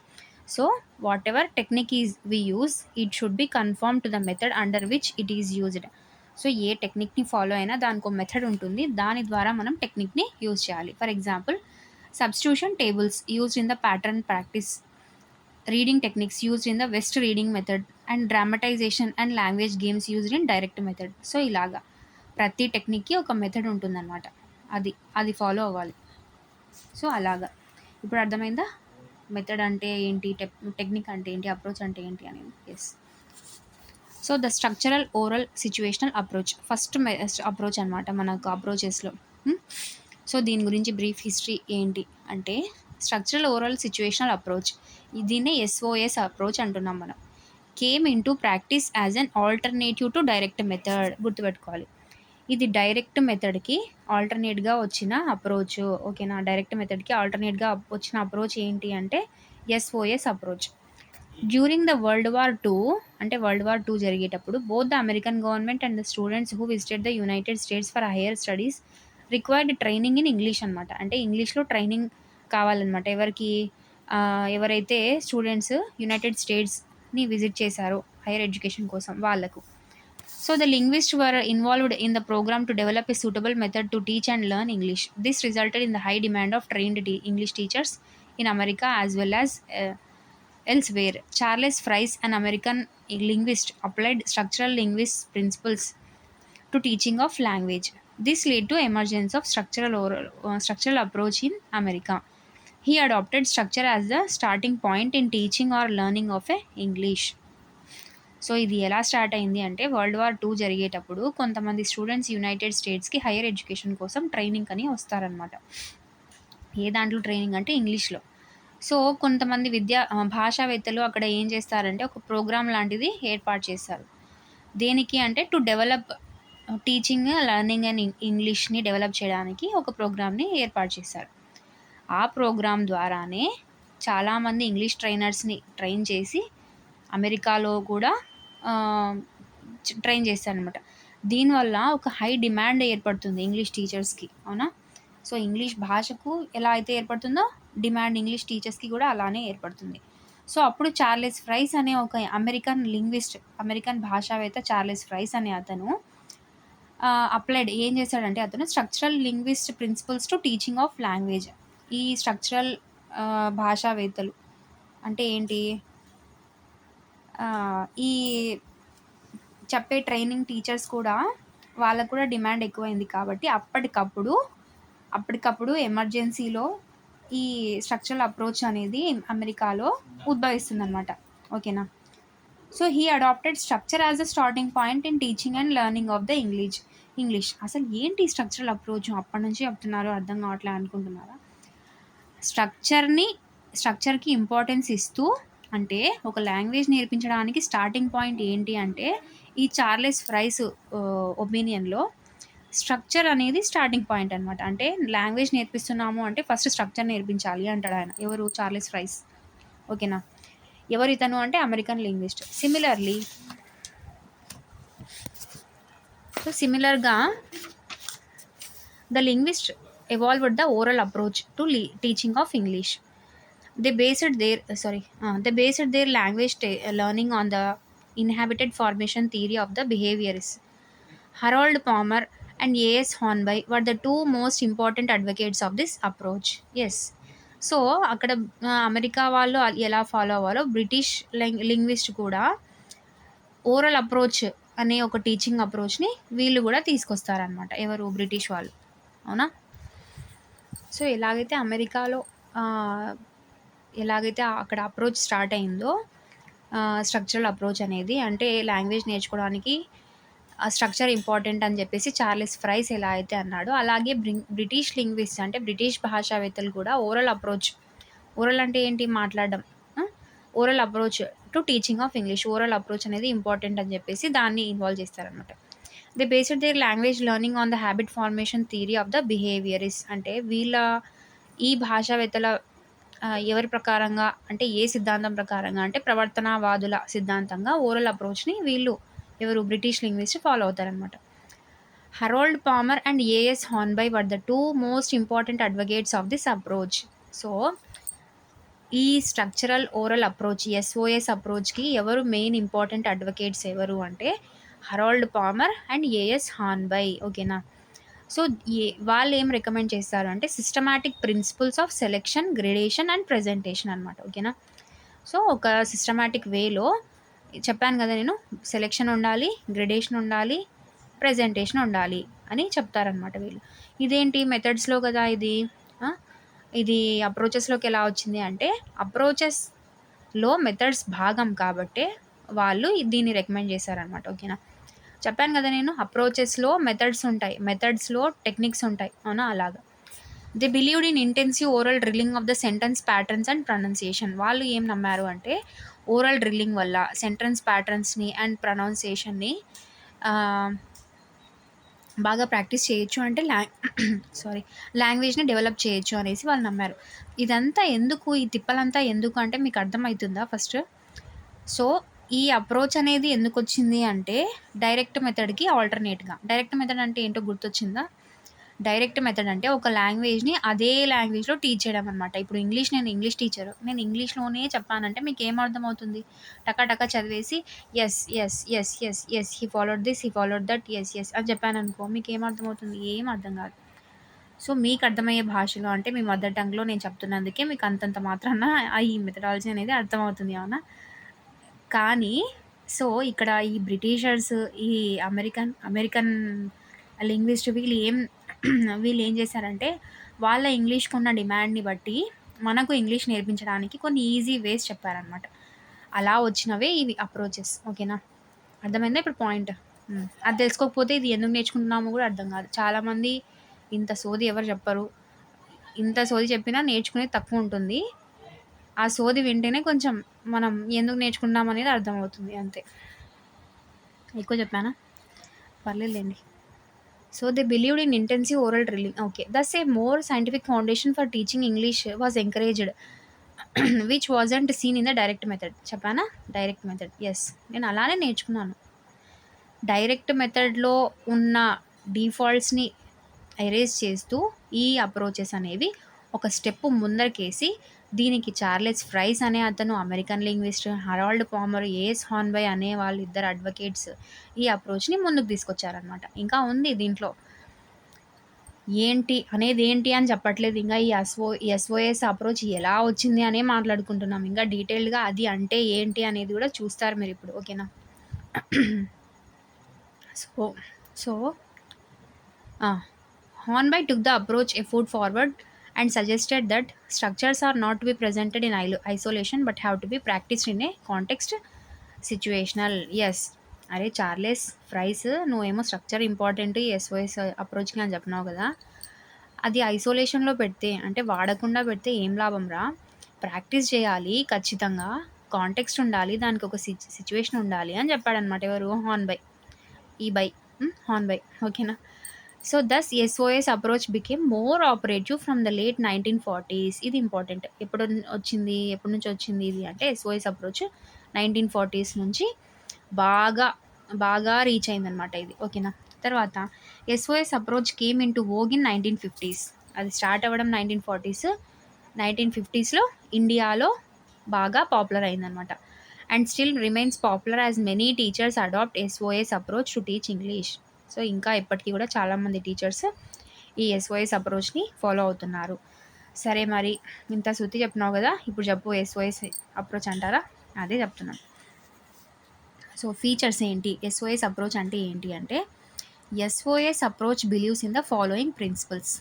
So whatever technique we use, it should be conform to the method under which it is used. So ఏ టెక్నిక్ని ఫాలో అయినా దానికి ఒక మెథడ్ ఉంటుంది, దాని ద్వారా మనం టెక్నిక్ని యూజ్ చేయాలి. For example substitution tables used in the pattern practice, reading techniques used in the West reading method, and dramatization and language games used in direct method. So ఇలాగా ప్రతి టెక్నిక్కి ఒక మెథడ్ ఉంటుందన్నమాట. అది ఫాలో అవ్వాలి. సో అలాగా. ఇప్పుడు అర్థమైందా? మెథడ్ అంటే ఏంటి, టెక్నిక్ అంటే ఏంటి, అప్రోచ్ అంటే ఏంటి అనేది. Yes. So the structural oral situational approach first approach అనమాట మనకు అప్రోచెస్లో. సో దీని గురించి బ్రీఫ్ హిస్టరీ ఏంటి అంటే, స్ట్రక్చరల్ ఓరల్ సిచ్యువేషనల్ అప్రోచ్, దీన్నే ఎస్ఓఎస్ అప్రోచ్ అంటున్నాం మనం. Came in to practice as an alternative to direct method. గుర్తుపెట్టుకోవాలి, ఇది డైరెక్ట్ మెథడ్కి ఆల్టర్నేట్గా వచ్చిన అప్రోచ్. ఓకేనా, డైరెక్ట్ మెథడ్కి ఆల్టర్నేట్గా వచ్చిన అప్రోచ్ ఏంటి అంటే SOS approach. During the world war 2, అంటే వరల్డ్ వార్ 2 జరిగేటప్పుడు both the American government and the students who visited the United states for higher studies required training in English అనమాట. అంటే ఇంగ్లీష్లో ట్రైనింగ్ కావాలన్నమాట. ఎవరైతే స్టూడెంట్స్ యునైటెడ్ స్టేట్స్ని విజిట్ చేశారో హైయర్ ఎడ్యుకేషన్ కోసం వాళ్ళకు. So the linguists were involved in the program to develop a suitable method to teach and learn English. This resulted in the high demand of trained English teachers in America as well as elsewhere. Charles Fries, an American linguist, applied structural linguist principles to teaching of language. This led to emergence of structural approach in America. He adopted structure as the starting point in teaching or learning of English. So ఇది ఎలా స్టార్ట్ అయింది అంటే, వరల్డ్ వార్ 2 జరిగేటప్పుడు కొంతమంది స్టూడెంట్స్ యునైటెడ్ స్టేట్స్కి హైయర్ ఎడ్యుకేషన్ కోసం ట్రైనింగ్ అని వస్తారనమాట. ఏ దాంట్లో ట్రైనింగ్ అంటే ఇంగ్లీష్లో. సో కొంతమంది భాషావేత్తలు అక్కడ ఏం చేస్తారంటే ఒక ప్రోగ్రామ్ లాంటిది ఏర్పాటు చేస్తారు. దేనికి అంటే to develop teaching learning and ఇంగ్లీష్ని డెవలప్ చేయడానికి ఒక ప్రోగ్రామ్ని ఏర్పాటు చేశారు. ఆ ప్రోగ్రామ్ ద్వారానే చాలామంది ఇంగ్లీష్ ట్రైనర్స్ని ట్రైన్ చేసి అమెరికాలో కూడా ట్రైన్ చేస్తారనమాట. దీనివల్ల ఒక హై డిమాండ్ ఏర్పడుతుంది ఇంగ్లీష్ టీచర్స్కి. అవునా? సో ఇంగ్లీష్ భాషకు ఎలా అయితే ఏర్పడుతుందో డిమాండ్ ఇంగ్లీష్ టీచర్స్కి కూడా అలానే ఏర్పడుతుంది. సో అప్పుడు చార్లెస్ ఫ్రైస్ అనే ఒక అమెరికన్ భాషావేత్త చార్లెస్ ఫ్రైస్ అనే అతను అప్లైడ్ ఏం చేశాడంటే, అతను structural linguist principles to teaching of language. ఈ స్ట్రక్చరల్ భాషావేత్తలు అంటే ఏంటి, ఈ చెప్పే ట్రైనింగ్ టీచర్స్ కూడా వాళ్ళకు కూడా డిమాండ్ ఎక్కువైంది కాబట్టి అప్పటికప్పుడు ఎమర్జెన్సీలో ఈ స్ట్రక్చరల్ అప్రోచ్ అనేది అమెరికాలో ఉద్భవిస్తుంది అనమాట. ఓకేనా? So he adapted structure as a starting point in teaching and learning of the English. అసలు ఏంటి స్ట్రక్చరల్ అప్రోచ్ అప్పటి నుంచి చెప్తున్నారు, అర్థం కావట్లే అనుకుంటున్నారా? స్ట్రక్చర్కి ఇంపార్టెన్స్ ఇస్తూ, అంటే ఒక లాంగ్వేజ్ నేర్పించడానికి స్టార్టింగ్ పాయింట్ ఏంటి అంటే, ఈ చార్లెస్ ఫ్రైస్ ఒపీనియన్లో స్ట్రక్చర్ అనేది స్టార్టింగ్ పాయింట్ అనమాట. అంటే లాంగ్వేజ్ నేర్పిస్తున్నాము అంటే ఫస్ట్ స్ట్రక్చర్ నేర్పించాలి అంటాడు ఆయన. ఎవరు? Charles fries. ఓకేనా? ఎవరు ఇతను అంటే అమెరికన్ లింగ్విస్ట్. సిమిలర్గా the linguist evolved the oral approach to teaching of English. They based their language learning on the inhabited formation theory of the behaviorists. Harold Palmer and A.S. Hornby were the two most important advocates of this approach. Yes. So అక్కడ అమెరికా వాళ్ళు ఎలా ఫాలో అవ్వాలో బ్రిటిష్ లింగ్విస్ట్ కూడా ఓరల్ అప్రోచ్ అనే ఒక టీచింగ్ అప్రోచ్ని వీళ్ళు కూడా తీసుకొస్తారనమాట. ఎవరు? బ్రిటిష్ వాళ్ళు. అవునా? సో ఎలాగైతే అమెరికాలో అక్కడ అప్రోచ్ స్టార్ట్ అయిందో స్ట్రక్చరల్ అప్రోచ్ అనేది, అంటే లాంగ్వేజ్ నేర్చుకోవడానికి స్ట్రక్చర్ ఇంపార్టెంట్ అని చెప్పేసి చార్లెస్ ఫ్రైస్ ఎలా అయితే అన్నాడో, అలాగే బ్రిటిష్ లింగ్విస్ట్ అంటే బ్రిటిష్ భాషావేత్తలు కూడా ఓరల్ అంటే ఏంటి? మాట్లాడడం. Oral approach to teaching of English, oral approach అనేది ఇంపార్టెంట్ అని చెప్పేసి దాన్ని ఇన్వాల్వ్ చేస్తారనమాట. They based there language learning on the habit formation theory of the behaviourist. అంటే ఈ భాషావేత్తల ఎవరి ప్రకారంగా అంటే ఏ సిద్ధాంతం ప్రకారంగా అంటే ప్రవర్తనవాదుల సిద్ధాంతంగా ఓరల్ అప్రోచ్ని ఎవరు? బ్రిటిష్ లింగ్విస్ట్ ఫాలో అవుతారనమాట. Harold Palmer and A S Hornby were the two most important advocates of this approach. So ఈ స్ట్రక్చరల్ ఓరల్ అప్రోచ్ ఎస్ఓఎస్ అప్రోచ్కి ఎవరు మెయిన్ ఇంపార్టెంట్ అడ్వకేట్స్ ఎవరు అంటే Harold Palmer and A S Hornby. ఓకేనా? సో వాళ్ళు ఏం రికమెండ్ చేస్తారు అంటే systematic principles of selection, gradation and presentation అనమాట. ఓకేనా? సో ఒక సిస్టమాటిక్ వేలో చెప్పాను కదా నేను, సెలెక్షన్ ఉండాలి, గ్రేడేషన్ ఉండాలి, ప్రజెంటేషన్ ఉండాలి అని చెప్తారనమాట వీళ్ళు. ఇదేంటి? మెథడ్స్లో కదా ఇది. ఇది అప్రోచెస్‌లోకి ఎలా వచ్చింది అంటే, అప్రోచెస్‌లో మెథడ్స్ భాగం కాబట్టే వాళ్ళు దీన్ని రికమెండ్ చేశారనమాట. ఓకేనా. చెప్పాను కదా నేను అప్రోచెస్‌లో మెథడ్స్ ఉంటాయి. మెథడ్స్‌లో టెక్నిక్స్ ఉంటాయి. అవునా? అలాగా. They believed in intensive oral drilling of the sentence patterns and pronunciation. వాళ్ళు ఏం నమ్మారు అంటే, ఓరల్ డ్రిల్లింగ్ వల్ల సెంటెన్స్ ప్యాటర్న్స్‌ని అండ్ ప్రొనౌన్సియేషన్‌ని ఆహ్, బాగా ప్రాక్టీస్ చేయొచ్చు. అంటే సారీ, లాంగ్వేజ్‌ని డెవలప్ చేయొచ్చు అనేసి వాళ్ళు నమ్మారు. ఇదంతా ఎందుకు? ఈ తిప్పలంతా ఎందుకు అంటే మీకు అర్థమైతుందా ఫస్ట్? సో, ఈ అప్రోచ్ అనేది ఎందుకొచ్చింది అంటే, డైరెక్ట్ మెథడ్‌కి ఆల్టర్‌నేట్‌గా. డైరెక్ట్ మెథడ్ అంటే ఏంటో గుర్తొచ్చిందా? డైరెక్ట్ మెథడ్ అంటే ఒక లాంగ్వేజ్‌ని అదే లాంగ్వేజ్‌లో టీచ్ చేయడం అనమాట. ఇప్పుడు నేను ఇంగ్లీష్ టీచరు. నేను ఇంగ్లీష్‌లోనే చెప్పానంటే మీకేం అర్థమవుతుంది? టక టక చదివేసి yes, yes, yes, yes, yes, he followed this, he followed that, yes, yes అని చెప్పాననుకో మీకేం అర్థమవుతుంది? ఏం అర్థం కాదు. సో, మీకు అర్థమయ్యే భాషలో అంటే మీ మదర్ టంగ్‌లో నేను చెప్తున్నందుకే మీకు అంతంత మాత్రాన ఈ మెథడాలజీ అనేది అర్థమవుతుంది. అవునా? కానీ సో, ఇక్కడ ఈ బ్రిటిషర్స్, ఈ అమెరికన్ అమెరికన్ లింగ్విస్ట్ వీళ్ళేం చేశారంటే, వాళ్ళ ఇంగ్లీష్‌కున్న డిమాండ్‌ని బట్టి మనకు ఇంగ్లీష్ నేర్పించడానికి కొన్ని ఈజీ వేస్ చెప్పారనమాట. అలా వచ్చినవే ఇవి అప్రోచెస్. ఓకేనా? అర్థమైందా ఇప్పుడు పాయింట్? అది తెలుసుకోకపోతే ఇది ఎందుకు నేర్చుకుంటున్నామో కూడా అర్థం కాదు. చాలామంది ఇంత సోది ఎవరు చెప్పరు. ఇంత సోది చెప్పినా నేర్చుకునేది తక్కువుంటుంది. ఆ సోది వింటేనే కొంచెం మనం ఎందుకు నేర్చుకున్నాం అనేది అర్థమవుతుంది అంతే. ఎక్కువ చెప్పానా? పర్లేదులెండి. So, they believed in intensive oral drilling. Okay. thus a more scientific foundation for teaching English was encouraged, which wasn't seen in the direct method. చెప్పానా? Direct method. యెస్. నేను అలానే నేర్చుకున్నాను. డైరెక్ట్ మెథడ్‌లో ఉన్న డిఫాల్ట్స్‌ని ఎరేజ్ చేస్తూ ఈ అప్రోచెస్ అనేవి ఒక స్టెప్ ముందరకేసి దీనికి చార్లెస్ ఫ్రైస్ అనే అతను American linguist, Harold Palmer, A S Hornby అనే వాళ్ళు ఇద్దరు అడ్వకేట్స్ ఈ అప్రోచ్‌ని ముందుకు తీసుకొచ్చారనమాట. ఇంకా ఉంది దీంట్లో. ఏంటి అని చెప్పట్లేదు. ఇంగా ఈ ఎస్ఓఎస్ అప్రోచ్ ఎలా వచ్చింది అనే మాట్లాడుకుంటున్నాం. ఇంకా డీటెయిల్డ్‌గా అది అంటే ఏంటి అనేది కూడా చూస్తారు మీరిప్పుడు. ఓకేనా? So so Hornby took the approach a foot forward and suggested that structures are not to be presented in isolation but have to be practiced in a context situational. Yes. అరే చార్లెస్ ఫ్రైస్ నువ్వేమో స్ట్రక్చర్ ఇంపార్టెంట్ ఎస్ఓఎస్ అప్రోచ్కి అని చెప్పినావు కదా, అది ఐసోలేషన్లో పెడితే అంటే వాడకుండా పెడితే ఏం లాభం రా? ప్రాక్టీస్ చేయాలి ఖచ్చితంగా, కాంటెక్స్ట్ ఉండాలి, దానికి ఒక సిచ్యువేషన్ ఉండాలి అని చెప్పాడనమాట. ఎవరు? హార్న్బై. ఈ బై హార్న్బై. ఓకేనా. So thus SOS approach became more operative from the late 1940s. ఇది ఇంపార్టెంట్. ఎప్పటి నుంచి వచ్చింది ఇది అంటే ఎస్ఓఎస్ అప్రోచ్ 1940s నుంచి బాగా బాగా రీచ్ అయిందనమాట ఇది. ఓకేనా. తర్వాత SOS approach came in to Vogue in 1950s. అది స్టార్ట్ అవ్వడం 1940s. 1950స్లో ఇండియాలో బాగా పాపులర్ అయిందనమాట. And still remains popular as many teachers adopt SOS approach to teach English. So ఇంకా ఇప్పటికీ కూడా చాలామంది టీచర్స్ ఈ ఎస్ఓఎస్ అప్రోచ్ని ఫాలో అవుతున్నారు. సరే మరి ఇంత శృతి చెప్పినావు కదా, ఇప్పుడు చెప్పు ఎస్ఓఎస్ అప్రోచ్ అంటారా? అదే చెప్తున్నాను. సో ఫీచర్స్ ఏంటి, ఎస్ఓఎస్ అప్రోచ్ అంటే ఏంటి అంటే, SOS approach believes in the following principles.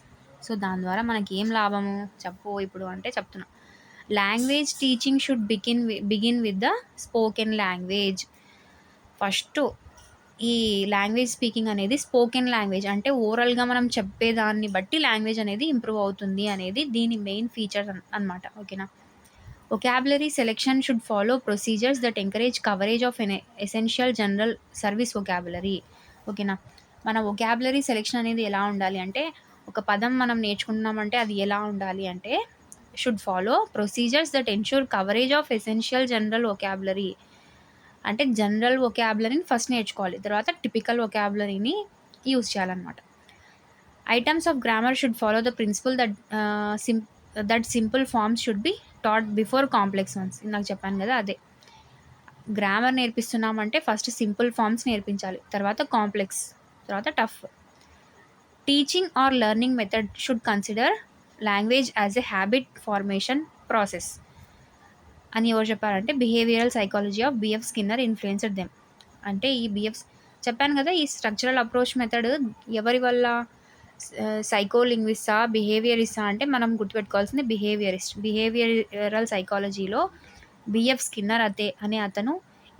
So దాని ద్వారా మనకి ఏం లాభము చెప్పు ఇప్పుడు అంటే చెప్తున్నా. Language teaching should begin with the spoken language. First ఈ లాంగ్వేజ్ స్పీకింగ్ అనేది స్పోకెన్ లాంగ్వేజ్ అంటే ఓరల్గా మనం చెప్పేదాన్ని బట్టి లాంగ్వేజ్ అనేది ఇంప్రూవ్ అవుతుంది అనేది దీని మెయిన్ ఫీచర్ అనమాట. ఓకేనా. Vocabulary selection should follow procedures that encourage coverage of an essential general service vocabulary. ఓకేనా. మన ఒకాబులరీ సెలెక్షన్ అనేది ఎలా ఉండాలి అంటే, ఒక పదం మనం నేర్చుకుంటున్నామంటే అది ఎలా ఉండాలి అంటే, should follow procedures that ensure coverage of essential general vocabulary. అంటే జనరల్ వొకాబులరీని ఫస్ట్ నేర్చుకోవాలి, తర్వాత టిపికల్ వొకాబులరీని యూజ్ చేయాలన్నమాట. Items of grammar should follow the principle that simple forms should be taught before complex ones. నాకు చెప్పాను కదా అదే. గ్రామర్ నేర్పిస్తున్నామంటే ఫస్ట్ సింపుల్ ఫార్మ్స్ నేర్పించాలి, తర్వాత కాంప్లెక్స్, తర్వాత tough. Teaching or learning method should consider language as a habit formation process అని ఎవరు చెప్పారంటే, behavioural psychology of BF Skinner influenced them. అంటే ఈ చెప్పాను కదా, ఈ స్ట్రక్చరల్ అప్రోచ్ మెథడ్ ఎవరి వల్ల సైకోలింగ్విస్టా, బిహేవియరిస్టా అంటే మనం గుర్తుపెట్టుకోవాల్సింది బిహేవియరిస్ట్. బిహేవియరల్ సైకాలజీలో బిఎఫ్ స్కిన్నర్ అనే అతను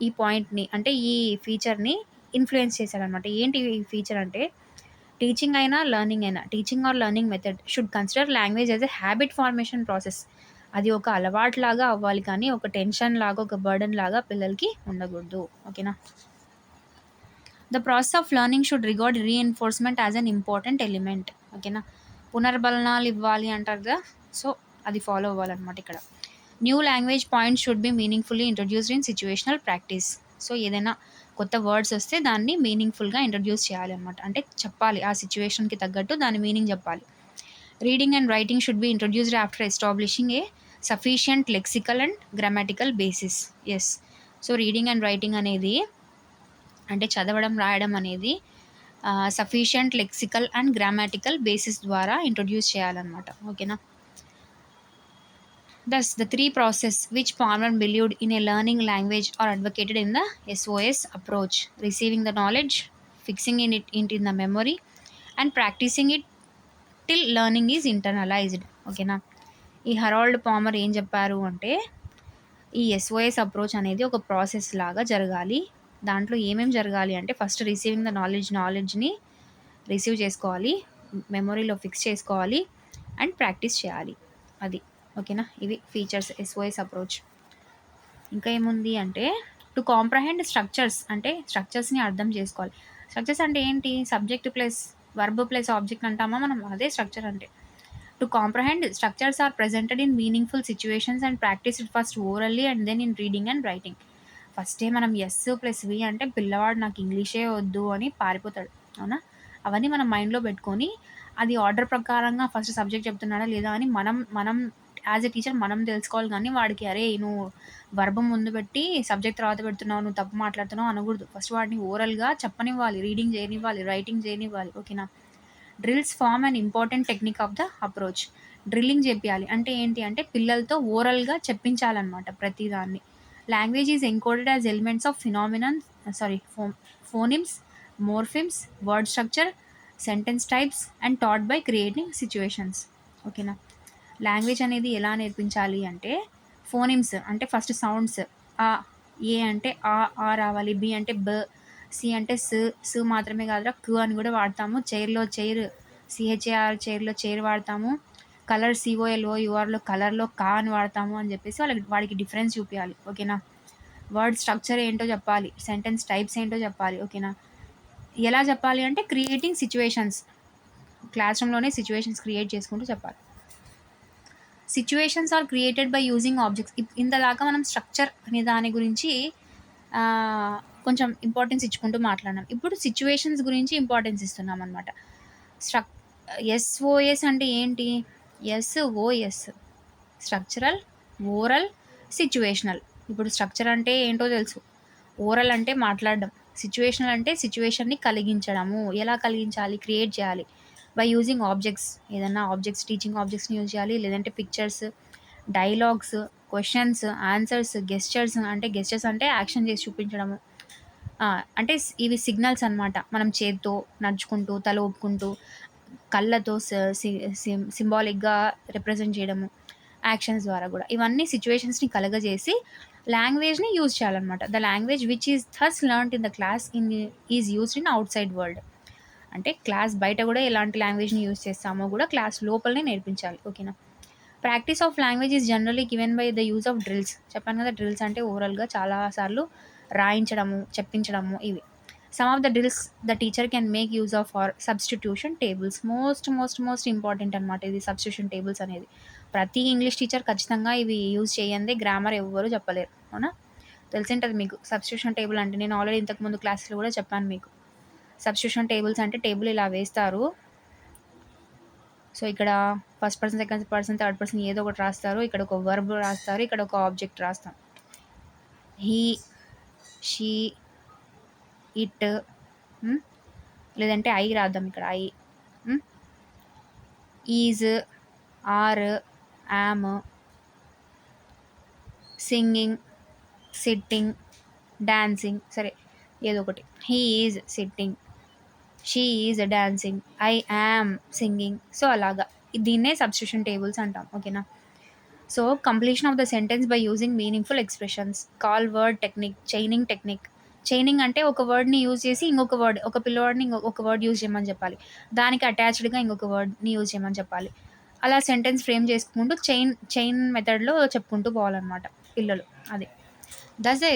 ఈ పాయింట్‌ని అంటే ఈ ఫీచర్‌ని ఇన్‌ఫ్లుయెన్స్ చేశాడనమాట. ఏంటి ఈ ఫీచర్ అంటే టీచింగ్ అయినా, లెర్నింగ్ అయినా teaching or learning method should consider language as a habit formation process. అది ఒక అలవాటులాగా అవ్వాలి కానీ ఒక టెన్షన్ లాగా, ఒక బర్డెన్ లాగా పిల్లలకి ఉండకూడదు. ఓకేనా? The process of learning should regard reinforcement as an important element. ఓకేనా? పునర్బలనాలు ఇవ్వాలి అంటారు కదా, సో అది ఫాలో అవ్వాలన్నమాట ఇక్కడ. New language points should be meaningfully introduced in situational practice. So ఏదైనా కొత్త వర్డ్స్ వస్తే దాన్ని మీనింగ్ఫుల్గా ఇంట్రడ్యూస్ చేయాలి అనమాట. అంటే చెప్పాలి, ఆ సిచ్యువేషన్కి తగ్గట్టు దాని మీనింగ్ చెప్పాలి. Reading and writing should be introduced after establishing a sufficient lexical and grammatical basis. Yes. So reading and writing అనేది అంటే చదవడం, రాయడం అనేది sufficient lexical and grammatical basis ద్వారా ఇంట్రొడ్యూస్ చేయాలన్నమాట. ఓకేనా? Thus, the three process which Palmer believed in a learning language are advocated in the SOS approach: receiving the knowledge, fixing it in the memory, and practicing it till learning is internalized. ఓకేనా? ఈ హరాల్డ్ పామర్ ఏం చెప్పారు అంటే ఈ ఎస్ఓఎస్ అప్రోచ్ అనేది ఒక ప్రాసెస్ లాగా జరగాలి. దాంట్లో ఏమేమి జరగాలి అంటే ఫస్ట్ రిసీవింగ్ ద నాలెడ్జ్ని రిసీవ్ చేసుకోవాలి, మెమొరీలో ఫిక్స్ చేసుకోవాలి అండ్ ప్రాక్టీస్ చేయాలి. అది. ఓకేనా? ఇవి ఫీచర్స్ ఎస్ఓఎస్ అప్రోచ్. ఇంకా ఏముంది అంటే టు కాంప్రహెండ్ స్ట్రక్చర్స్ అంటే స్ట్రక్చర్స్ని అర్థం చేసుకోవాలి. స్ట్రక్చర్స్ అంటే ఏంటి? Subject plus verb plus object అంటామా మనం, అదే స్ట్రక్చర్ అంటే. To comprehend, structures are presented in meaningful situations and practiced first orally and then in reading and writing. ఫస్టే మనం ఎస్ ప్లస్ వి అంటే పిల్లవాడు నాకు ఇంగ్లీషే వద్దు అని పారిపోతాడు, అవునా? అవన్నీ మనం మైండ్లో పెట్టుకొని అది ఆర్డర్ ప్రకారంగా ఫస్ట్ సబ్జెక్ట్ చెప్తున్నాడా లేదా అని మనం మనం యాజ్ ఎ టీచర్ మనం తెలుసుకోవాలి. కానీ వాడికి అరే నువ్వు వర్బం ముందు పెట్టి సబ్జెక్ట్ తర్వాత పెడుతున్నావు, నువ్వు తప్పు మాట్లాడుతున్నావు అనకూడదు. ఫస్ట్ వాడిని ఓరల్గా చెప్పనివ్వాలి, రీడింగ్ చేయనివ్వాలి, రైటింగ్ చేయనివ్వాలి. ఓకేనా? Drills form and important technique of the approach. Drilling చేపియాలి అంటే ఏంటి అంటే పిల్లలతో ఓరల్గా చెప్పించాలన్నమాట ప్రతిదాన్ని. Language is encoded as elements of phonemes, morphemes, word structure, sentence types and taught by creating situations. ఓకేనా? లాంగ్వేజ్ అనేది ఎలా నేర్పించాలి అంటే ఫోనిమ్స్ అంటే ఫస్ట్ సౌండ్స్. ఆ, ఏ అంటే ఆ రావాలి, బి అంటే బ, సి అంటే స్ మాత్రమే కాదురా కు అని కూడా వాడతాము. చైర్లో చైర్ సిహెచ్ఏఆర్ చైర్లో చైర్ వాడతాము. కలర్ సిఓఎల్ఓ యూఆర్లో కలర్లో కా అని వాడతాము అని చెప్పేసి వాడికి డిఫరెన్స్ చూపించాలి. ఓకేనా? వర్డ్ స్ట్రక్చర్ ఏంటో చెప్పాలి, సెంటెన్స్ టైప్స్ ఏంటో చెప్పాలి. ఓకేనా? ఎలా చెప్పాలి అంటే క్రియేటింగ్ సిచ్యువేషన్స్, క్లాస్ రూమ్లోనే సిచ్యువేషన్స్ క్రియేట్ చేసుకుంటూ చెప్పాలి. Situations are created by using objects. ఇంతదాకా మనం స్ట్రక్చర్ అనే దాని గురించి కొంచెం ఇంపార్టెన్స్ ఇచ్చుకుంటూ మాట్లాడినాం. ఇప్పుడు సిచ్యువేషన్స్ గురించి ఇంపార్టెన్స్ ఇస్తున్నాం అనమాట. ఎస్ఓఎస్ అంటే ఏంటి? SOS structural, oral, situational. ఇప్పుడు స్ట్రక్చర్ అంటే ఏంటో తెలుసు, ఓరల్ అంటే మాట్లాడడం, సిచ్యువేషనల్ అంటే సిచ్యువేషన్ని కలిగించడము. ఎలా కలిగించాలి? క్రియేట్ చేయాలి బై యూజింగ్ ఆబ్జెక్ట్స్. ఏదైనా ఆబ్జెక్ట్స్, టీచింగ్ ఆబ్జెక్ట్స్ని యూజ్ చేయాలి, లేదంటే pictures, dialogues, questions, answers, gestures అంటే గెస్చర్స్ అంటే యాక్షన్ చేసి చూపించడము. అంటే ఇవి సిగ్నల్స్ అనమాట. మనం చేత్తో నడుచుకుంటూ, తల ఊపుకుంటూ, కళ్ళతో సింబాలిక్గా రిప్రజెంట్ చేయడము, యాక్షన్స్ ద్వారా కూడా. ఇవన్నీ సిచ్యువేషన్స్ని కలగజేసి లాంగ్వేజ్ని యూజ్ చేయాలన్నమాట. The language which is thus learned in the class is used in out side world. అంటే క్లాస్ బయట కూడా ఎలాంటి లాంగ్వేజ్ని యూజ్ చేస్తామో కూడా క్లాస్ లోపలనే నేర్పించాలి. ఓకేనా? Practice of language is generally given by the use of drills. చెప్పాను కదా, డ్రిల్స్ అంటే ఓవరాల్గా చాలాసార్లు రాయించడము, చెప్పించడము ఇవి. Some of the drills the teacher can make use of or substitution tables. Most important అనమాట ఇది సబ్స్టిట్యూషన్ టేబుల్స్ అనేది. ప్రతి ఇంగ్లీష్ టీచర్ ఖచ్చితంగా ఇవి యూజ్ చేయందే గ్రామర్ ఎవ్వరూ చెప్పలేరు, అవునా? తెలిసింటుంది మీకు సబ్స్టిట్యూషన్ టేబుల్ అంటే. నేను ఆల్రెడీ ఇంతకుముందు క్లాస్లో కూడా చెప్పాను మీకు. సబ్స్టిట్యూషన్ టేబుల్స్ అంటే టేబుల్ ఇలా వేస్తారు. సో ఇక్కడ first person, second person, third person ఏదో ఒకటి రాస్తారు. ఇక్కడ ఒక వర్బ్ రాస్తారు, ఇక్కడ ఒక ఆబ్జెక్ట్ రాస్తాం. హీ, షీ, ఇట్, లేదంటే ఐ రాద్దాం ఇక్కడ. I, is, are, am, singing, sitting, dancing, సరే ఏదో ఒకటి. He is sitting, she is dancing, I am singing. So అలాగా దీన్నే సబ్స్టిట్యూషన్ టేబుల్స్ అంటాం. ఓకేనా. So completion of the sentence by using meaningful expressions, call word technique, chaining technique. Chaining అంటే ఒక వర్డ్ని యూజ్ చేసి ఇంకొక వర్డ్, ఒక పిల్లవాడిని ఇంకొక వర్డ్ యూజ్ చేయమని చెప్పాలి, దానికి అటాచ్డ్గా ఇంకొక వర్డ్ని యూజ్ చేయమని చెప్పాలి. అలా సెంటెన్స్ ఫ్రేమ్ చేసుకుంటూ చైన్ మెథడ్లో చెప్పుకుంటూ పోవాలన్నమాట పిల్లలు. అది thus the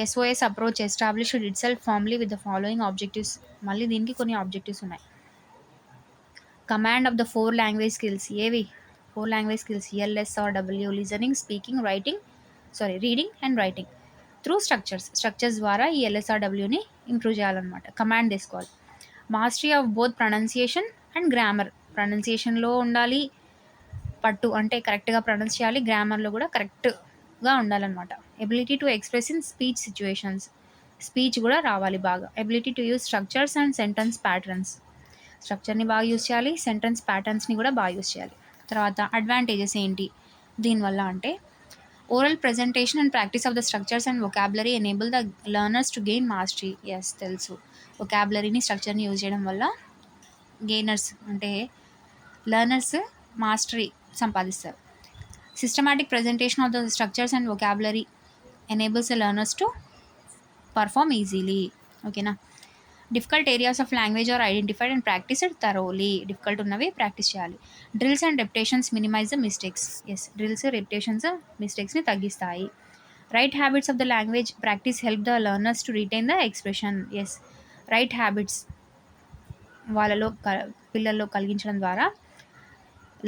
SOS approach established itself formally with the following objectives. మళ్ళీ దీనికి కొన్ని ఆబ్జెక్టివ్స్ ఉన్నాయి. Command of the 4 language skills. ఏవి 4 language skills? LSRW, listening, speaking, reading and writing through structures ద్వారా ఈ ఎల్ఎస్ఆర్డబ్ల్యూని ఇంప్రూవ్ చేయాలన్నమాట. కమాండ్ తీసుకోవాలి. Mastery of both pronunciation and grammar. ప్రొనౌన్సియేషన్లో ఉండాలి పట్టు, అంటే కరెక్ట్గా ప్రొనౌన్స్ చేయాలి, గ్రామర్లో కూడా కరెక్ట్గా ఉండాలన్నమాట. Ability to express in speech situations. Speech కూడా రావాలి బాగా. Ability to use structures and sentence patterns. స్ట్రక్చర్ని బాగా యూజ్ చేయాలి, సెంటెన్స్ ప్యాటర్న్స్ని కూడా బాగా యూజ్ చేయాలి. తర్వాత అడ్వాంటేజెస్ ఏంటి దీనివల్ల అంటే, oral presentation and practice of the structures and vocabulary enable the learners to gain mastery. Yes తెలుసు, వొకాబులరీని స్ట్రక్చర్ని యూజ్ చేయడం వల్ల గెయినర్స్ అంటే లెర్నర్స్ మాస్టరీ సంపాదిస్తారు. Systematic presentation of the structures and vocabulary enables the learners to perform easily. ఓకేనా. Difficult areas of language are identified and practised thoroughly. Difficult ఉన్నవి ప్రాక్టీస్ చేయాలి. Drills and repetitions minimize the mistakes. Yes, drills repetitions మిస్టేక్స్ని తగ్గిస్తాయి. Right habits of the language practice help the learners to retain the expression. Yes, right habits వాళ్ళలో పిల్లల్లో కలిగించడం ద్వారా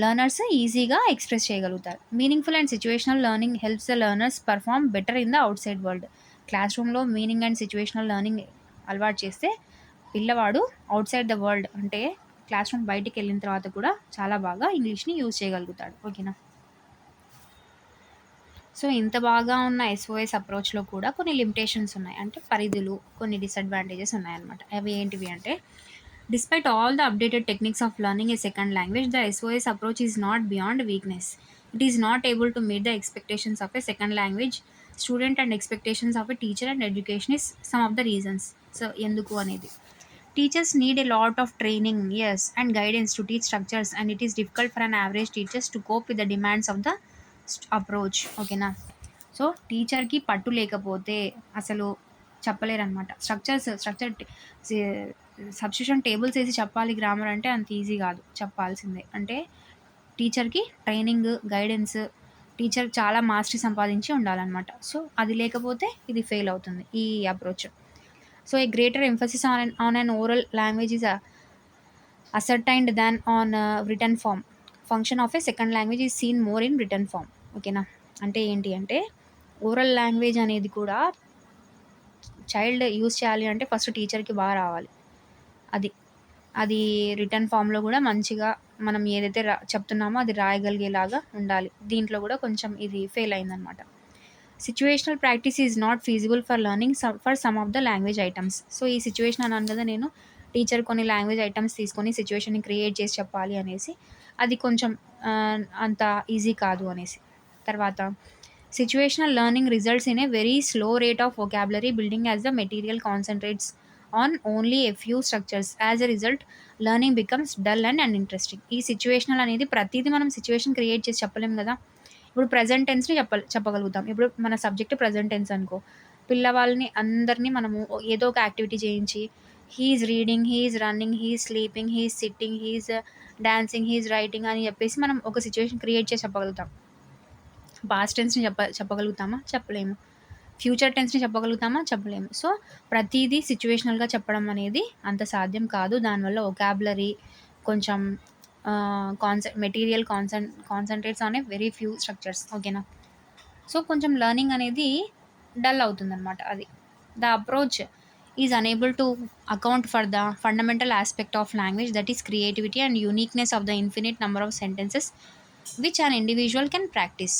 లెర్నర్స్ ఈజీగా ఎక్స్ప్రెస్ చేయగలుగుతారు. Meaningful and situational learning helps the learners perform better in the outside world. Class రూమ్లో మీనింగ్ అండ్ సిచ్యువేషనల్ లెర్నింగ్ అలవాటు చేస్తే పిల్లవాడు అవుట్ సైడ్ ద వరల్డ్, అంటే క్లాస్ రూమ్ బయటికి వెళ్ళిన తర్వాత కూడా చాలా బాగా ఇంగ్లీష్ని యూజ్ చేయగలుగుతాడు. ఓకేనా. సో ఇంత బాగా ఉన్న ఎస్ఓఎస్ అప్రోచ్లో కూడా కొన్ని లిమిటేషన్స్ ఉన్నాయి, అంటే పరిధులు, కొన్ని డిసడ్వాంటేజెస్ ఉన్నాయన్నమాట. అవి ఏంటివి అంటే, despite all the updated techniques of learning A second language, the SOS approach is not beyond weakness. It is not able to meet the expectations of a second language student and expectations of a teacher and education is some of the reasons. So ఎందుకు అనేది, teachers need a lot of training, yes, and guidance to teach structures, and it is difficult for an average teachers to cope with the demands of the approach. ఓకేనా. సో టీచర్కి పట్టు లేకపోతే అసలు చెప్పలేరనమాట. స్ట్రక్చర్ సబ్స్టిట్యూషన్ టేబుల్స్ వేసి చెప్పాలి గ్రామర్ అంటే అంత ఈజీ కాదు, చెప్పాల్సిందే. అంటే టీచర్కి ట్రైనింగ్, గైడెన్స్, టీచర్ చాలా మాస్టరీ సంపాదించి ఉండాలన్నమాట. సో అది లేకపోతే ఇది ఫెయిల్ అవుతుంది ఈ approach. So a greater emphasis on an oral language is ascertained than on written form. Function of a second language is seen more in written form. ఓకేనా. అంటే ఏంటి అంటే, ఓరల్ లాంగ్వేజ్ అనేది కూడా చైల్డ్ యూజ్ చేయాలి అంటే ఫస్ట్ టీచర్కి బాగా రావాలి. అది అది రిటర్న్ ఫామ్లో కూడా మంచిగా మనం ఏదైతే చెప్తున్నామో అది రాయగలిగేలాగా ఉండాలి. దీంట్లో కూడా కొంచెం ఇది ఫెయిల్ అయిందనమాట. Situational practice is not feasible for learning for some of the language items. So ఈ సిచ్యువేషన్ అన్నాను కదా నేను, టీచర్ కొన్ని లాంగ్వేజ్ ఐటమ్స్ తీసుకొని సిచ్యువేషన్ని క్రియేట్ చేసి చెప్పాలి అనేసి, అది కొంచెం అంత ఈజీ కాదు అనేసి. తర్వాత situational learning results in a very slow rate of vocabulary building as the material concentrates on only a few structures. As a result learning becomes dull and uninteresting. ఈ సిచ్యువేషనల్ అనేది ప్రతిదీ మనం సిచ్యువేషన్ క్రియేట్ చేసి చెప్పలేం కదా. ఇప్పుడు ప్రజెంట్ టెన్స్ని చెప్పగలుగుతాం. ఇప్పుడు మన సబ్జెక్ట్ ప్రజెంట్ టెన్స్ అనుకో, పిల్లవాళ్ళని అందరినీ మనము ఏదో ఒక యాక్టివిటీ చేయించి, he is reading, he is running, he is sleeping, he is sitting, he is dancing, he is writing అని చెప్పేసి మనం ఒక సిచ్యువేషన్ క్రియేట్ చేసి చెప్పగలుగుతాం. పాస్ట్ టెన్స్ని చెప్పగలుగుతామా? చెప్పలేము. ఫ్యూచర్ టెన్స్ని చెప్పగలుగుతామా? చెప్పలేము. సో ప్రతిదీ సిచ్యువేషనల్గా చెప్పడం అనేది అంత సాధ్యం కాదు. దానివల్ల వొకాబులరీ కొంచెం material concentrates on a very few structures. ఓకేనా. సో కొంచెం లెర్నింగ్ అనేది డల్ అవుతుందన్నమాట. అది the approach is unable to account for the fundamental aspect of language, that is creativity and uniqueness of the infinite number of sentences which an individual can practice.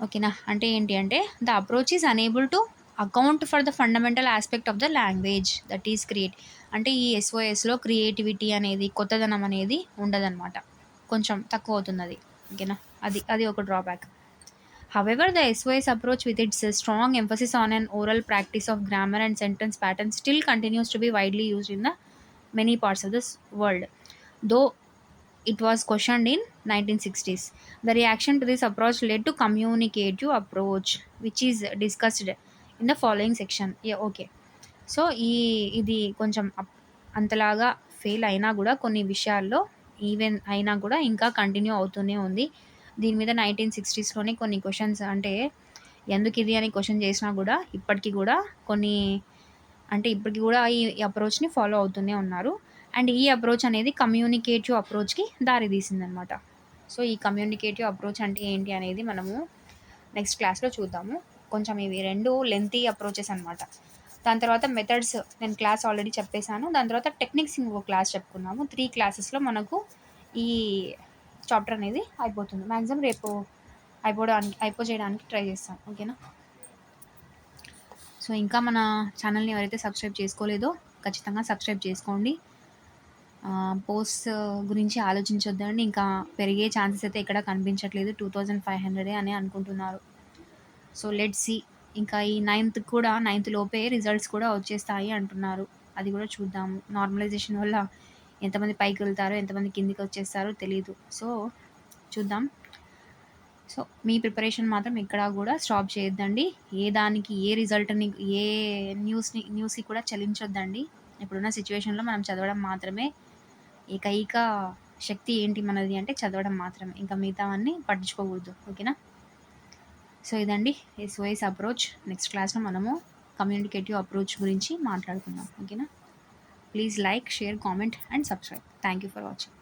ఓకేనా. అంటే ఏంటి అంటే, the approach is unable to account for the fundamental aspect of the language, that is అంటే ఈ ఎస్ఓఎస్లో క్రియేటివిటీ అనేది, కొత్తదనం అనేది ఉండదన్నమాట, కొంచెం తక్కువ అవుతుంది అది. ఓకేనా. అది ఒక drawback. However, the SOS approach, with its strong emphasis on an oral practice of grammar and sentence patterns, still continues to be widely used in the many parts of this world. Though it was questioned in 1960s. The reaction to this approach led to communicative approach, which is discussed in the following section. Yeah, okay. So, ఇది కొంచెం అంతలాగా ఫెయిల్ అయినా గూడా కొన్ని విషయాల్లో ఈవెన్ అయినా గూడా ఇంకా కంటిన్యూ అవుతూనే ఉంది. దీని మీద 1960స్‌లోనే కొన్ని క్వెషన్స్ అంటే ఎందుకిది అని క్వెషన్ చేసినా గూడా ఇప్పటికి గూడా కొన్ని అంటే ఇప్పటికి గూడా ఈ అప్రోచ్‌ని ఫాలో అవుతూనే ఉన్నారు. అండ్ ఈ అప్రోచ్ అనేది కమ్యూనికేటివ్ అప్రోచ్‌కి దారి తీసిందనమాట. సో, ఈ కమ్యూనికేటివ్ అప్రోచ్ అంటే ఏంటి అనేది మనము నెక్స్ట్ క్లాస్‌లో చూద్దాము. కొంచెం ఇవి 2 లెంతీ అప్రోచెస్ అనమాట. దాని తర్వాత మెథడ్స్ నేను క్లాస్ ఆల్రెడీ చెప్పేసాను. దాని తర్వాత టెక్నిక్స్ ఇంకో క్లాస్ చెప్పుకున్నాము. 3 క్లాసెస్‌లో మనకు ఈ చాప్టర్ అనేది అయిపోతుంది. మాక్సిమం రేపు అయిపోజేయడానికి ట్రై చేస్తాం. ఓకేనా? సో, ఇంకా మన ఛానల్‌ని ఎవరైతే సబ్స్క్రైబ్ చేసుకోలేదో ఖచ్చితంగా సబ్స్క్రైబ్ చేసుకోండి. పోస్ట్స్ గురించి ఆలోచించొద్దండి. ఇంకా పెరిగే ఛాన్సెస్ అయితే ఎక్కడ కనిపించట్లేదు. 2500 అని అనుకుంటున్నారు. So, let's see. ఇంకా ఈ 9థ్ కూడా 9థ్ లోపే రిజల్ట్స్ కూడా వచ్చేస్తాయి అంటున్నారు. అది కూడా చూద్దాము. నార్మలైజేషన్ వల్ల ఎంతమంది పైకి వెళ్తారో, ఎంతమంది కిందికి వచ్చేస్తారో తెలీదు. సో, చూద్దాం. సో, మీ ప్రిపరేషన్ మాత్రం ఎక్కడా కూడా స్టాప్ చేయొద్దండి. ఏ దానికి ఏ రిజల్ట్‌ని ఏ న్యూస్‌కి కూడా చలించొద్దండి. ఇప్పుడున్న సిట్యుయేషన్‌లో మనం చదవడం మాత్రమే ఏకైక శక్తి ఏంటి మనది అంటే చదవడం మాత్రమే. ఇంకా మిగతావన్నీ పట్టించుకోకూడదు. ఓకేనా? సో, ఇదండి ఎస్ఓఎస్ అప్రోచ్. నెక్స్ట్ క్లాస్‌లో మనము కమ్యూనికేటివ్ అప్రోచ్ గురించి మాట్లాడుకుందాం. ఓకేనా? Please like, share, comment and subscribe. Thank you for watching.